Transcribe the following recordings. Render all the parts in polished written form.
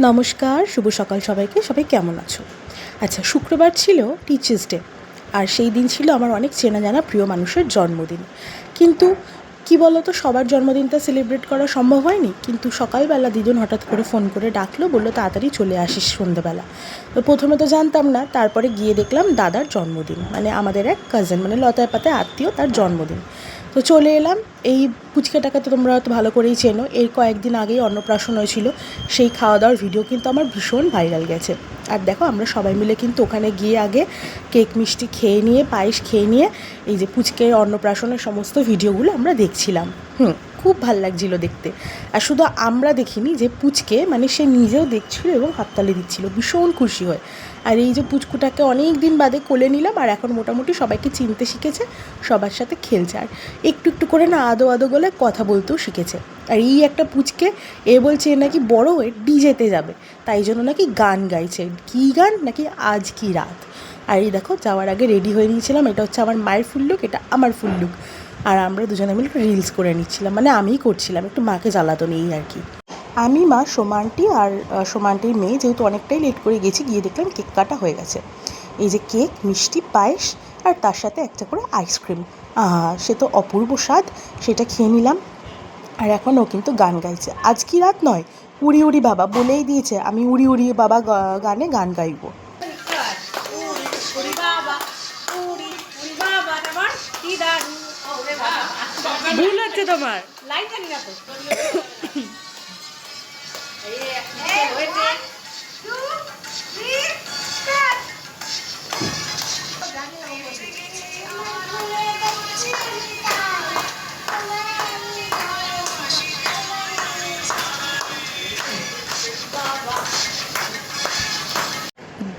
নমস্কার, শুভ সকাল সবাইকে। সবাই কেমন আছো? আচ্ছা, শুক্রবার ছিল টিচার্স ডে, আর সেই দিন ছিল আমার অনেক চেনা জানা প্রিয় মানুষের জন্মদিন। কিন্তু কি বলো তো, সবার জন্মদিনটা সেলিব্রেট করা সম্ভব হয়নি। কিন্তু সকালবেলা দিদুন হঠাৎ করে ফোন করে ডাকলো, বললো তাড়াতাড়ি চলে আসিস সন্ধ্যেবেলা। তো প্রথমে তো জানতাম না, তারপরে গিয়ে দেখলাম দাদার জন্মদিন, মানে আমাদের এক কাজিন, মানে লতায় পাতায় আত্মীয়, তার জন্মদিন। তো চলে এলাম। এই পুচকেটাকে তো তোমরা হয়তো ভালো করেই চেনো, এর কয়েকদিন আগেই অন্নপ্রাশন হয়েছিল। সেই খাওয়া দাওয়ার ভিডিও কিন্তু আমার ভীষণ ভাইরাল গেছে। আর দেখো, আমরা সবাই মিলে কিন্তু ওখানে গিয়ে আগে কেক মিষ্টি খেয়ে নিয়ে, পায়েস খেয়ে নিয়ে, এই যে পুচকের অন্নপ্রাশনের সমস্ত ভিডিওগুলো আমরা দেখছিলাম। খুব ভাল লাগছিল দেখতে। আর শুধু আমরা দেখিনি, যে পুচকে মানে সে নিজেও দেখছিল এবং হাততালি দিচ্ছিল ভীষণ খুশি হয়। আর এই যে পুচকুটাকে অনেক দিন বাদে কোলে নিলাম, আর এখন মোটামুটি সবাইকে চিনতে শিখেছে, সবার সাথে খেলছে, আর একটু একটু করে না আদো আদো গলে কথা বলতেও শিখেছে। আর এই একটা পুচকে, এ বলছে এ নাকি বড় হয়ে ডিজেতে যাবে, তাই জন্য নাকি গান গাইছে। কী গান নাকি, আজ কি রাত। আর এই দেখো, যাওয়ার আগে রেডি হয়ে নিয়েছিলাম। এটা হচ্ছে আমার মায়ের ফুল লুক, এটা আমার ফুল লুক। আর আমরা দুজনে মিলে রিলস করে নিচ্ছিলাম, মানে আমিই করছিলাম, একটু মাকে জ্বালাতো নেই আর কি। আমি, মা, সোমান্টি আর সোমান্টির মেয়ে যেহেতু অনেকটাই লেট করে গেছি, গিয়ে দেখলাম কেক কাটা হয়ে গেছে। এই যে কেক, মিষ্টি, পায়েস, আর তার সাথে একটা করে আইসক্রিম। সে তো অপূর্ব স্বাদ, সেটা খেয়ে নিলাম। আর এখন ও কিন্তু গান গাইছে। আজ কি রাত নয়, উড়ি উড়ি বাবা বলেই দিয়েছে, আমি উড়ি উড়ি বাবা গানে গান গাইব। ভুল হচ্ছে তোমার।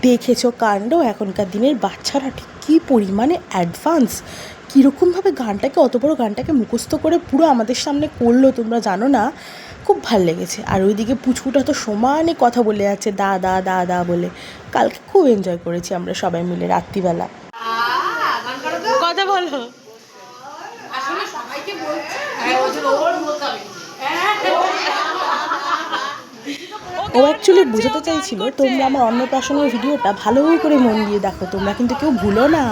দেখেছো কাণ্ড, এখনকার দিনের বাচ্চারা ঠিক কী পরিমাণে অ্যাডভান্স, কীরকমভাবে গানটাকে, অত বড় গানটাকে মুখস্থ করে পুরো আমাদের সামনে করলো, তোমরা জানো না। খুব ভাল লেগেছে। আর ওইদিকে পুচকুটা তো সমানে কথা বলে যাচ্ছে দা দা দা দা বলে। কালকে খুব এনজয় করেছি আমরা সবাই মিলে রাত্রিবেলা। কথা বলো। ও অ্যাকচুয়ালি বোঝাতে চাইছিল, তোমরা আমার অন্নপ্রাশনের ভিডিওটা ভালো করে মন দিয়ে দেখো, তোমরা কিন্তু কেউ ভুলো না।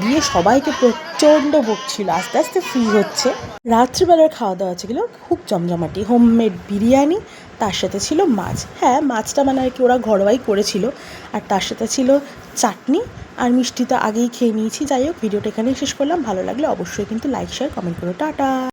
দিয়ে সবাইকে প্রচণ্ড বকছিল। আস্তে আস্তে ফ্রি হচ্ছে। রাত্রিবেলার খাওয়া দাওয়া ছিল খুব জমজমাটি, হোমমেড বিরিয়ানি, তার সাথে ছিল মাছ। হ্যাঁ, মাছটা মানে আর কি ওরা ঘরোয়াই করেছিল। আর তার সাথে ছিল চাটনি, আর মিষ্টি তো আগেই খেয়ে নিয়েছি। যাই হোক, ভিডিওটা এখানেই শেষ করলাম। ভালো লাগলে অবশ্যই কিন্তু লাইক, শেয়ার, কমেন্ট করো। টাটা।